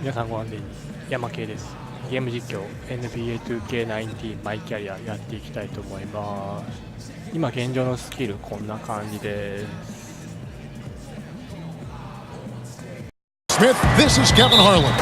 皆さんご安全に。やまけいです。ゲーム実況 NBA2K19 マイキャリアやっていきたいと思います。今現状のスキルこんな感じです。 Smith, this is Kevin Harlan.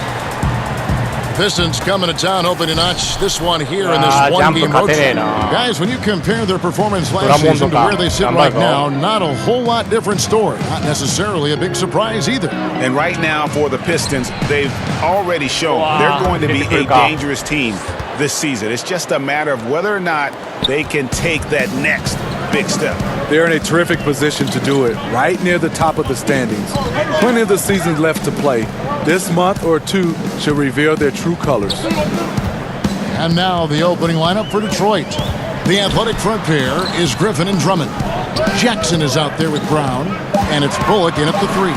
Pistons coming to town, hoping to notch this one here in this one-game road trip. Guys, when you compare their performance last season to where they sit right now, not a whole lot different story. Not necessarily a big surprise either. And right now for the Pistons, they've already shown they're going to be a dangerous team this season. It's just a matter of whether or not they can take that next big step. They're in a terrific position to do it, right near the top of the standings. Plenty of the season left to play. This month or two should reveal their true colors. And now the opening lineup for Detroit. The athletic front pair is Griffin and Drummond. Jackson is out there with Brown, and it's Bullock in at the three.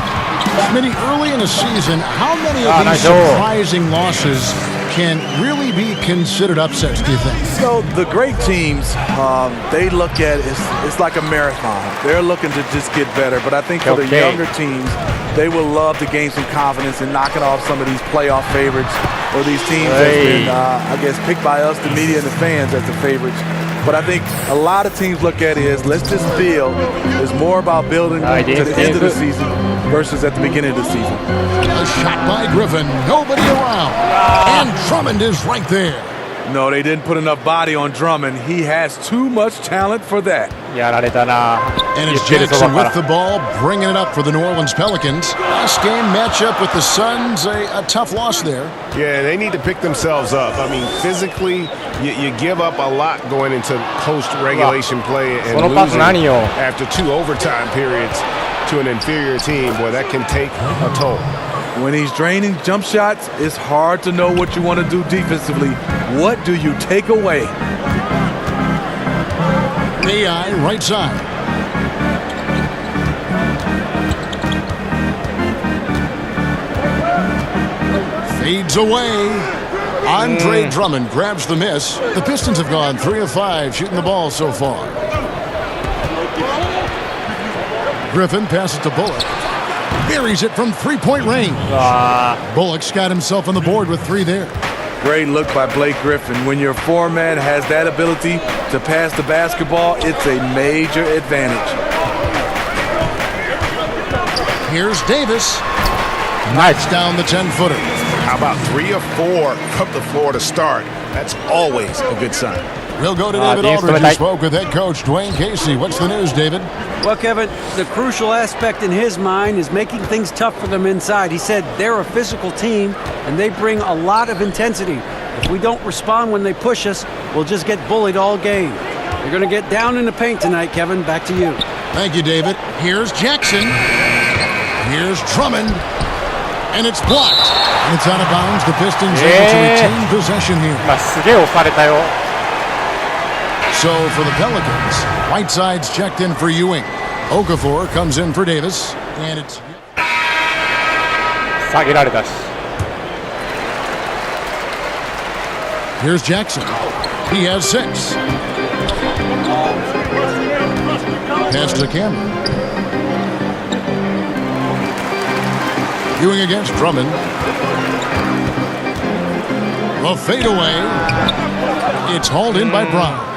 Smitty, early in the season, how many of these surprising losses can really be considered upsets, do you think? So the great teams, they look at it, it's like a marathon. They're looking to just get better. But I think for the younger teams, they will love to gain some confidence in knocking off some of these playoff favorites or these teams that's been, I guess, picked by us, the media and the fans as the favorites. But I think a lot of teams look at it as let's just feel it's more about building to the end of the season versus at the beginning of the season. A shot by Griffin, nobody around, and Drummond is right there. No, they didn't put enough body on Drummond. He has too much talent for that. And it's Jackson with the ball, bringing it up for the New Orleans Pelicans. Last game matchup with the Suns, a tough loss there. Yeah, they need to pick themselves up. I mean, physically, you give up a lot going into post-regulation play and losing after two overtime periods to an inferior team. Boy, that can take a toll. When he's draining jump shots, it's hard to know what you want to do defensively. What do you take away? AI right side. Fades away. Andre Drummond grabs the miss. The Pistons have gone 3 of 5 shooting the ball so far. Griffin passes to Bullock. Buries it from three-point range. Bullock's got himself on the board with 3 there. Great look by Blake Griffin. When your foreman has that ability to pass the basketball, it's a major advantage. Here's Davis. Knocks down the 10-footer. How about 3 of 4 from the floor to start? That's always a good sign. We'll go to David Aldridge, who spoke with head coach Dwayne Casey. What's the news, David? Well, Kevin, the crucial aspect in his mind is making things tough for them inside. He said they're a physical team, and they bring a lot of intensity. If we don't respond when they push us, we'll just get bullied all game. They're going to get down in the paint tonight, Kevin. Back to you. Thank you, David. Here's Jackson. Here's Drummond. And it's blocked. And it's out of bounds. The Pistons able to retain possession here. So for the Pelicans, Whiteside's checked in for Ewing. Okafor comes in for Davis. And it's... Here's Jackson. He has 6. Pass to Cameron. Ewing against Drummond. The fadeaway. It's hauled in by Brown.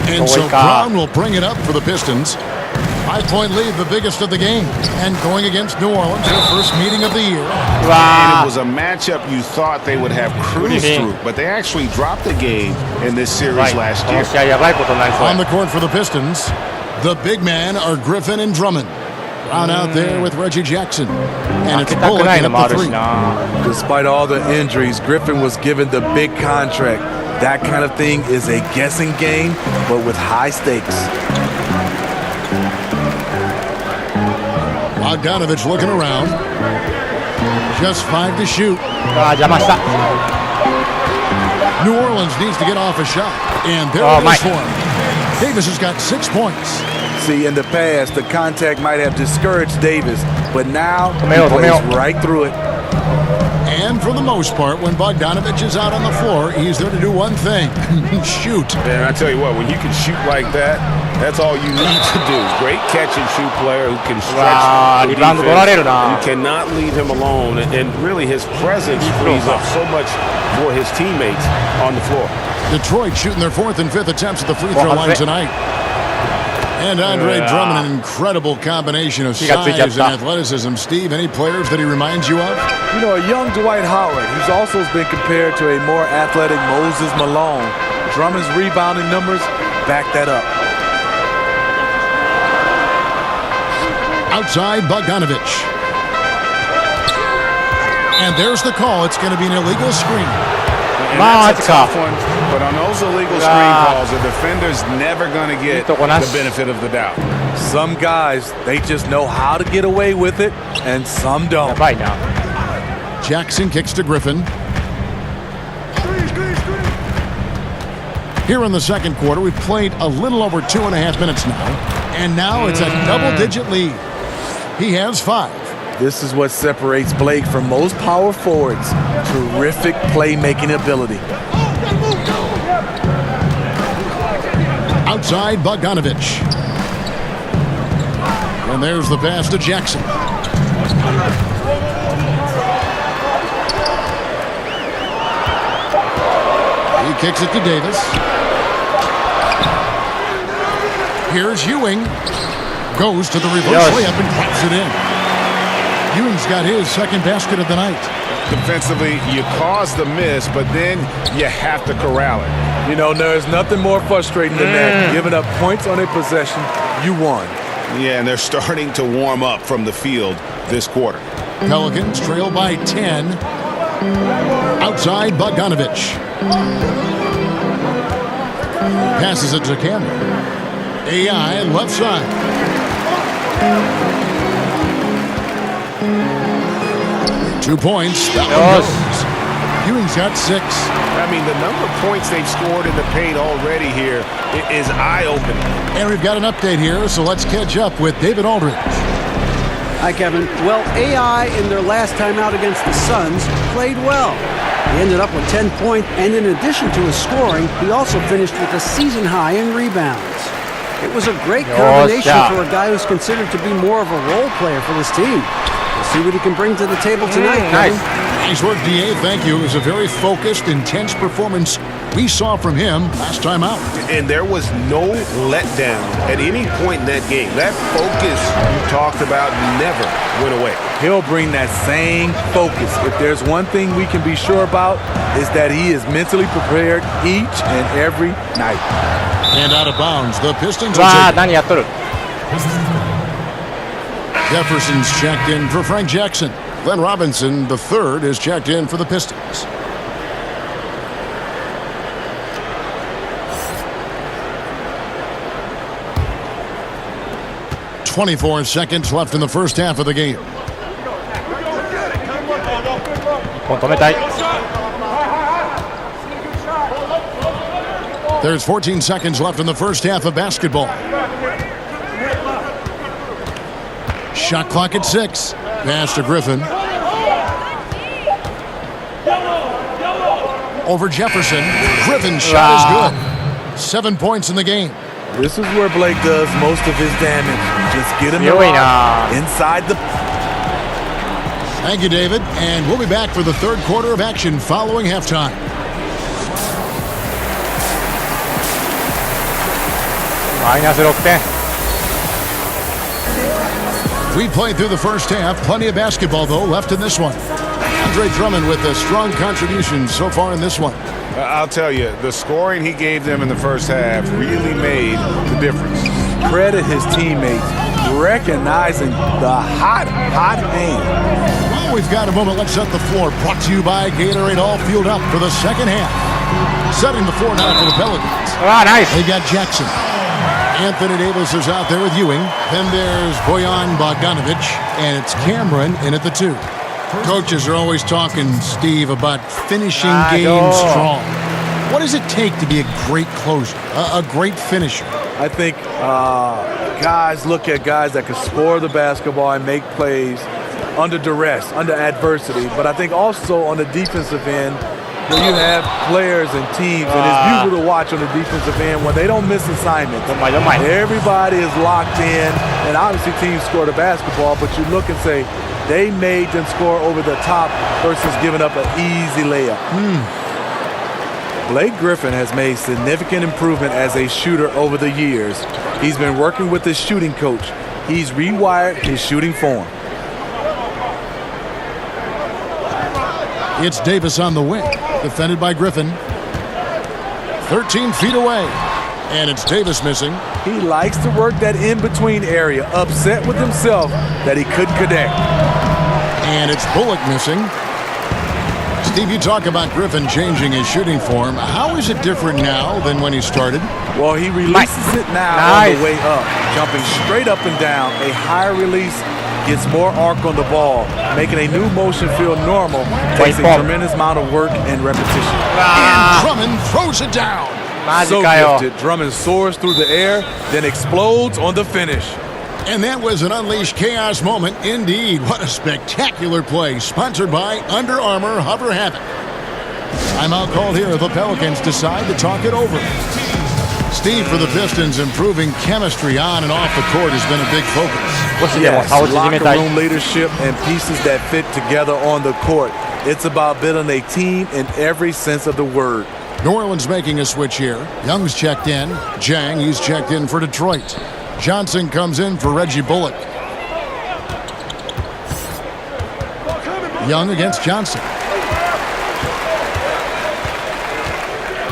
And so Brown will bring it up for the Pistons. 5-point lead, the biggest of the game. And going against New Orleans, their first meeting of the year. And it was a matchup you thought they would have cruised through, but they actually dropped the game in this series last year. On the court for the Pistons, the big men are Griffin and Drummond. Brown out there with Reggie Jackson. And it's Bullock in at the 3. Despite all the injuries, Griffin was given the big contract. That kind of thing is a guessing game, but with high stakes. Bogdanovich looking around. Just 5 to shoot. New Orleans needs to get off a shot. And there it is for him. Davis has got 6 points. See, in the past, the contact might have discouraged Davis, but now he plays right through it. And for the most part, when Bogdanovich is out on the floor, he's there to do one thing, shoot. And I tell you what, when you can shoot like that, that's all you need to do. Great catch-and-shoot player who can stretch the defense. You cannot leave him alone, and really his presence frees up so much for his teammates on the floor. Detroit shooting their 4th and 5th attempts at the free throw line tonight. And Andre Drummond, an incredible combination of size and athleticism. Steve, any players that he reminds you of? You know, a young Dwight Howard. He's also been compared to a more athletic Moses Malone. Drummond's rebounding numbers back that up. Outside Bogdanovich. And there's the call. It's going to be an illegal screen. And that's a tough one. But on those illegal screen calls, the defender's never going to get the benefit of the doubt. Some guys, they just know how to get away with it, and some don't. Right now. Jackson kicks to Griffin. Here in the second quarter, we've played a little over 2.5 minutes now. And now it's a double-digit lead. He has 5. This is what separates Blake from most power forwards. Terrific playmaking ability. Outside Bogdanovich. And there's the pass to Jackson. He kicks it to Davis. Here's Ewing. Goes to the reverse layup and drops it in. Ewing's got his second basket of the night. Defensively, you cause the miss, but then you have to corral it. You know, there's nothing more frustrating than that. Giving up points on a possession, you won. Yeah, and they're starting to warm up from the field this quarter. Pelicans trail by 10. Outside Bogdanovich. Passes it to Cameron. AI left side. Two points. That one goes. Ewing's got 6. I mean, the number of points they've scored in the paint already here is eye-opening. And we've got an update here, so let's catch up with David Aldridge. Hi, Kevin. Well, AI in their last time out against the Suns played well. He ended up with 10 points, and in addition to his scoring, he also finished with a season high in rebounds. It was a great combination for a guy who's considered to be more of a role player for this team. We'll see what he can bring to the table tonight, Kevin. Nice work, DA. Thank you. It was a very focused, intense performance we saw from him last time out. And there was no letdown at any point in that game. That focus you talked about never went away. He'll bring that same focus. If there's one thing we can be sure about, is that he is mentally prepared each and every night. And out of bounds, the Pistons are taking. Jefferson's checked in for Frank Jackson. Glenn Robinson, the third, is checked in for the Pistons. .24 seconds left in the first half of the game. There's 14 seconds left in the first half of basketball. Shot clock at 6. Pass to Griffin. Over Jefferson. Griffin's shot is good. 7 points in the game. This is where Blake does most of his damage. Just get him inside the... Thank you, David. And we'll be back for the third quarter of action following halftime. We played through the first half. Plenty of basketball, though, left in this one. Andre Drummond with a strong contribution so far in this one. I'll tell you, the scoring he gave them in the first half really made the difference. Credit his teammates recognizing the hot hand. Well, we've got a moment. Let's set the floor. Brought to you by Gatorade, all fueled up for the second half. Setting the floor now for the Pelicans. Nice. They got Jackson. Anthony Davis is out there with Ewing. Then there's Bojan Bogdanovich, and it's Cameron in at the 2. Coaches are always talking, Steve, about finishing games strong. What does it take to be a great closer, a great finisher? I think guys look at guys that can score the basketball and make plays under duress, under adversity. But I think also on the defensive end, when you have players and teams, and it's beautiful to watch on the defensive end when they don't miss assignments. Everybody is locked in, and obviously teams score the basketball, but you look and say, they made them score over the top versus giving up an easy layup. Blake Griffin has made significant improvement as a shooter over the years. He's been working with his shooting coach. He's rewired his shooting form. It's Davis on the wing, defended by Griffin. 13 feet away, and it's Davis missing. He likes to work that in-between area, upset with himself that he couldn't connect. And it's Bullock missing. Steve, you talk about Griffin changing his shooting form. How is it different now than when he started? Well, he releases it now on the way up, jumping straight up and down. A higher release gets more arc on the ball, making a new motion feel normal. Takes a tremendous amount of work and repetition. And Drummond throws it down. So gifted. Drummond soars through the air, then explodes on the finish. And that was an unleashed chaos moment indeed. What a spectacular play, sponsored by Under Armour Hover Havoc. Timeout called here. The Pelicans decide to talk it over. Steve, for the Pistons, improving chemistry on and off the court has been a big focus. Yes, locker room leadership and pieces that fit together on the court. It's about building a team in every sense of the word. New Orleans making a switch here. Young's checked in. Jang, he's checked in for Detroit. Johnson comes in for Reggie Bullock. Young against Johnson.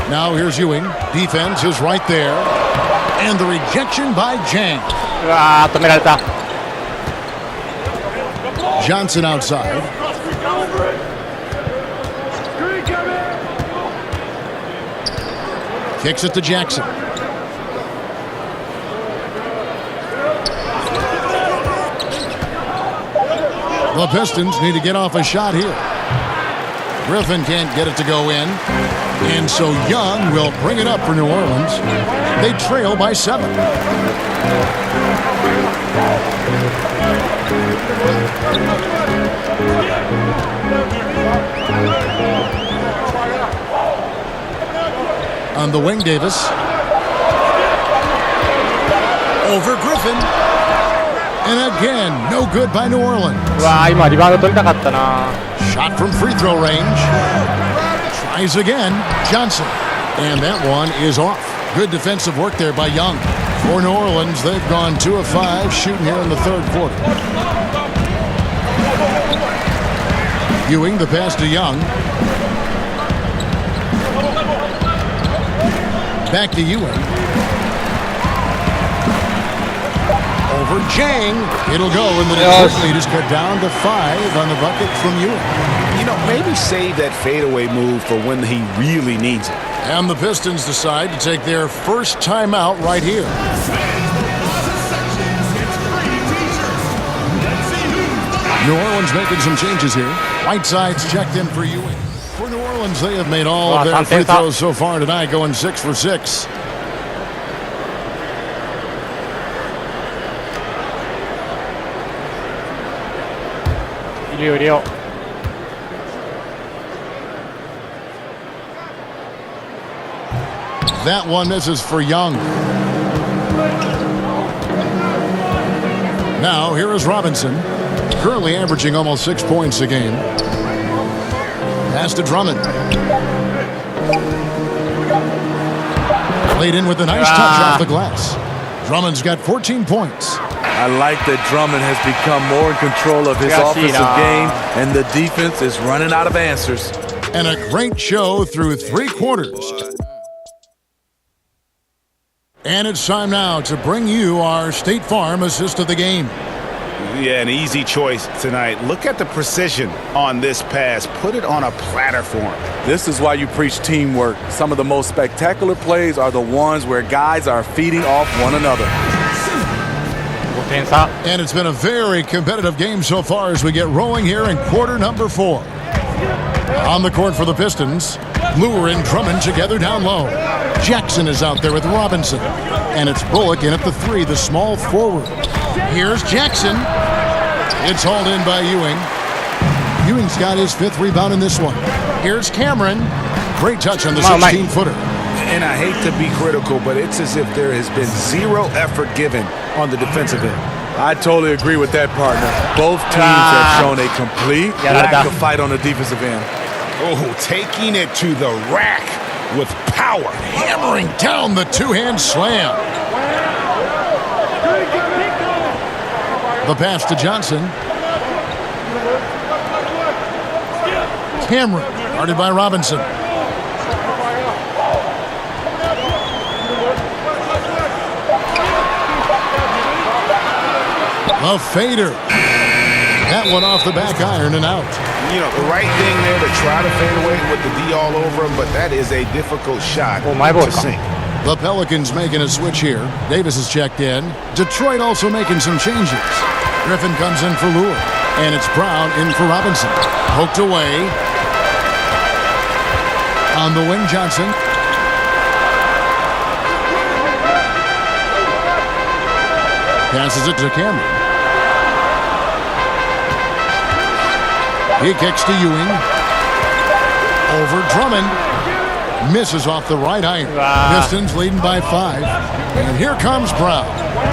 Now here's Ewing. Defense is right there. And the rejection by Jang. Johnson outside. Kicks it to Jackson. The Pistons need to get off a shot here. Griffin can't get it to go in. And so Young will bring it up for New Orleans. They trail by 7. On the wing, Davis. Over Griffin. And again, no good by New Orleans. Shot from free throw range. Tries again. Johnson. And that one is off. Good defensive work there by Young. For New Orleans, they've gone 2 of 5 shooting here in the third quarter. Ewing, the pass to Young. Back to Ewing. Over Jang. It'll go, and the Detroit lead is cut down to 5 on the bucket from Ewing. You know, maybe save that fadeaway move for when he really needs it. And the Pistons decide to take their first timeout right here. New Orleans making some changes here. Whiteside's checked in for Ewing. For New Orleans, they have made all of their free throws so far tonight, going 6 for 6. That one misses for Young. Now here is Robinson, currently averaging almost 6 points a game. Pass to Drummond. Played in with a nice touch off the glass. Drummond's got 14 points. I like that Drummond has become more in control of his offensive game, and the defense is running out of answers. And a great show through 3 quarters. And it's time now to bring you our State Farm assist of the game. Yeah, an easy choice tonight. Look at the precision on this pass. Put it on a platter for him. This is why you preach teamwork. Some of the most spectacular plays are the ones where guys are feeding off one another. And it's been a very competitive game so far as we get rolling here in quarter number 4. On the court for the Pistons, Lure and Drummond together down low. Jackson is out there with Robinson. And it's Bullock in at the 3, the small forward. Here's Jackson. It's hauled in by Ewing. Ewing's got his 5th rebound in this one. Here's Cameron. Great touch on the 16-footer. And I hate to be critical, but it's as if there has been zero effort given on the defensive end. I totally agree with that, partner. Both teams have shown a complete lack of fight on the defensive end. Oh, taking it to the rack with power. Hammering down the two-hand slam. The pass to Johnson. Cameron, guarded by Robinson. A fader. That one off the back iron and out. You know, the right thing there to try to fade away with the D all over him, but that is a difficult shot to sink. The Pelicans making a switch here. Davis is checked in. Detroit also making some changes. Griffin comes in for Lure. And it's Brown in for Robinson. Poked away. On the wing, Johnson. Passes it to Cameron. He kicks to Ewing. Over Drummond. Misses off the right iron. Pistons leading by 5. And here comes Brown.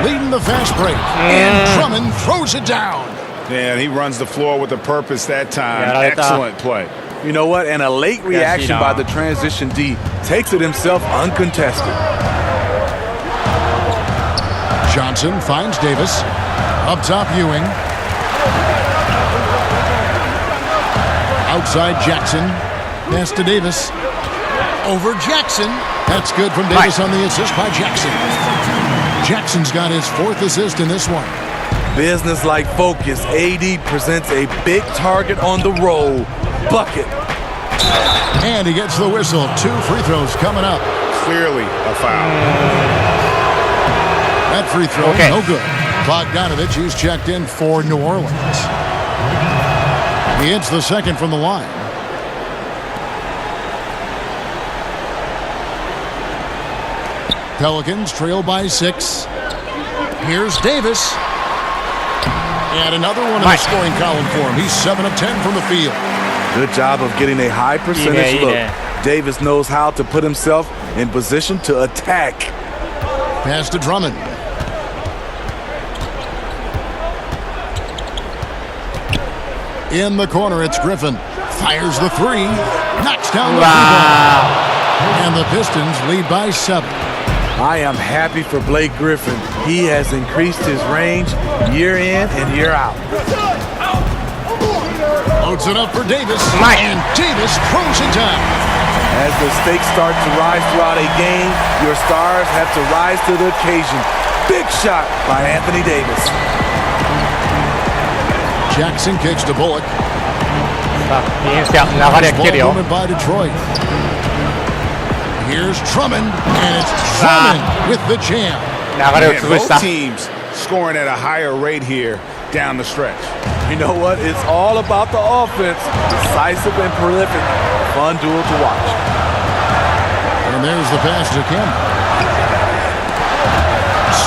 Leading the fast break. And Drummond throws it down. Yeah, he runs the floor with a purpose that time. Excellent play. You know what? And a late reaction by the transition D takes it himself uncontested. Johnson finds Davis. Up top, Ewing. Outside Jackson. Pass to Davis. Over Jackson. That's good from Davis on the assist by Jackson. Jackson's got his 4th assist in this one. Business-like focus. AD presents a big target on the roll. Bucket. And he gets the whistle. 2 free throws coming up. Clearly a foul. That free throw, no good. Bogdanovich, he's checked in for New Orleans. He hits the second from the line. Pelicans trail by 6. Here's Davis. And another one in the scoring column for him. He's 7 of 10 from the field. Good job of getting a high percentage look. Davis knows how to put himself in position to attack. Pass to Drummond. In the corner, it's Griffin. Fires the 3. Knocks down the rebound. And the Pistons lead by 7. I am happy for Blake Griffin. He has increased his range year in and year out. Loads it up for Davis. And Davis throws it down. As the stakes start to rise throughout a game, your stars have to rise to the occasion. Big shot by Anthony Davis. Jackson kicks to Bullock. さあ、ディフェンスや流れが来てるよ。 by Detroit. Here's Drummond, and it's Drummond with the jam. 流れを潰した。 Both teams scoring at a higher rate here down the stretch. You know what? It's all about the offense. Decisive and prolific. Fun duel to watch. And there's the pass to Cameron.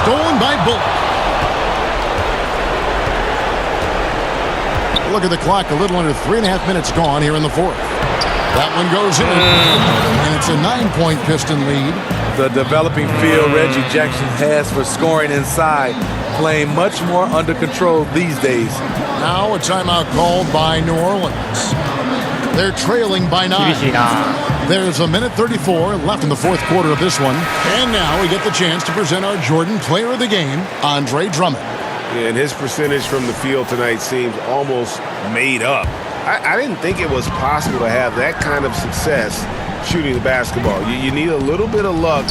Stolen by Bullock. Look at the clock. A little under 3.5 minutes gone here in the 4th. That one goes in. And it's a 9-point Piston lead. The developing feel Reggie Jackson has for scoring inside, playing much more under control these days. Now a timeout called by New Orleans. They're trailing by 9. There's a minute 34 left in the 4th quarter of this one. And now we get the chance to present our Jordan Player of the Game, Andre Drummond. And his percentage from the field tonight seems almost made up. I didn't think it was possible to have that kind of success shooting the basketball. You need a little bit of luck,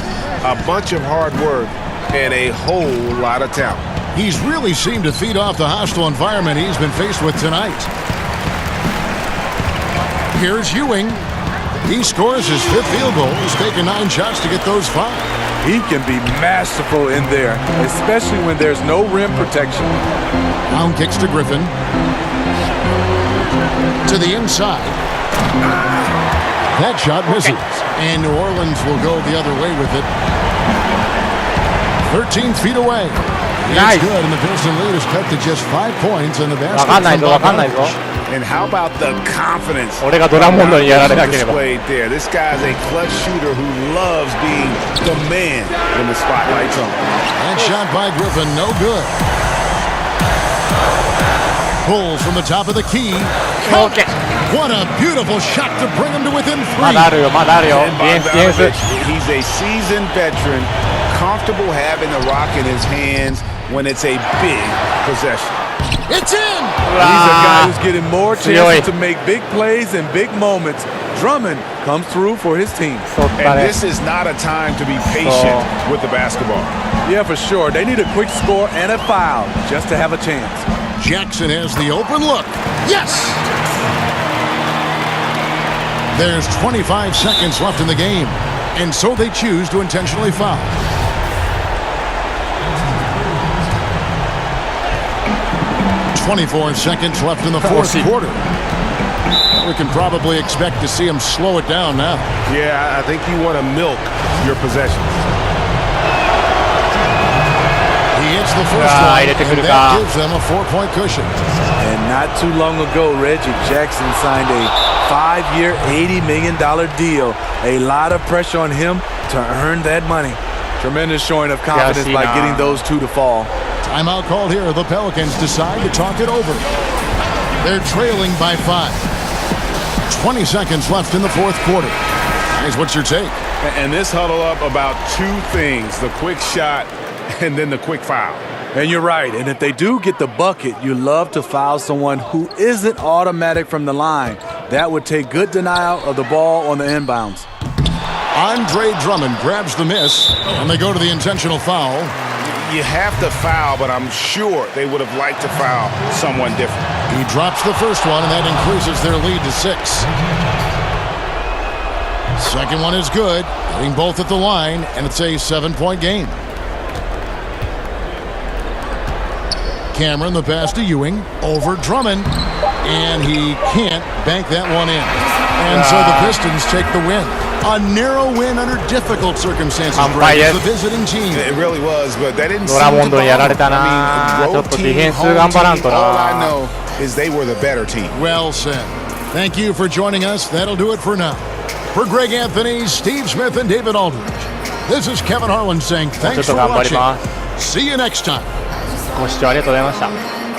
a bunch of hard work, and a whole lot of talent. He's really seemed to feed off the hostile environment he's been faced with tonight. Here's Ewing. He scores his 5th field goal. He's taken 9 shots to get those 5. He can be masterful in there, especially when there's no rim protection. Brown kicks to Griffin. To the inside. That shot misses. And New Orleans will go the other way with it. 13 feet away. ナイ It's ス。 good, and the Pilsen lead is cut to just 5 points, and the わかんない basket ぞ、わかんないぞ。 And how about the confidence? 俺がドラモンドにやられなければ。 Displayed there. This guy's a clutch shooter who loves being the man when the spotlight's on. That shot by Griffin, no good. Pulls from the top of the key. OK。 What a beautiful shot to bring him to within ま 3. だあるよ、まだあるよ。 And ディフェンス、ディフェン Bogdanovich, ス。 he's a seasoned veteran, comfortable having the rock in his hands when it's a big possession. It's in. He's a guy who's getting more 強い。 chances to make big plays and big moments. Drummond comes through for his team. 取った And ね。 this is not a time to be patient with the basketball. Yeah, for sure. They need a quick score and a foul just to have a chance. Jackson has the open look. Yes! There's 25 seconds left in the game, and so they choose to intentionally foul. "24 seconds left in the fourth quarter. We can probably expect to see him slow it down now. Yeah, I think you want to milk your possessions. He hits the first Ah, one,入れてくる and か。 that gives them a 4-point cushion. And not too long ago, Reggie Jackson signed a 5-year, $80 million deal. A lot of pressure on him to earn that money. Tremendous showing of confidence by getting those two to fall. Timeout called here. The Pelicans decide to talk it over. They're trailing by 5. 20 seconds left in the fourth quarter. Guys, what's your take? And this huddle up about two things, the quick shot and then the quick foul. And you're right. And if they do get the bucket, you love to foul someone who isn't automatic from the line. That would take good denial of the ball on the inbounds. Andre Drummond grabs the miss, and they go to the intentional foul. You have to foul, but I'm sure they would have liked to foul someone different. He drops the first one, and that increases their lead to 6. Second one is good, hitting both at the line, and it's a 7-point game. Cameron, the pass to Ewing, over Drummond, and he can't bank that one in. And so the Pistons take the win. A narrow win under difficult circumstances for the visiting team. It really was, but that didn't ドラ seem モン to ドにやら bother れた them. な。 I ちょ mean, っと road ディフェン team, ス頑張らん home と team, all I な。 know is they were the better team. Well said. Thank you for joining us. That'll do it for now. For Greg Anthony, Steve Smith, and David Aldridge, this is Kevin Harlan saying thanks for watching. See you next time. ご視聴ありがとうございました。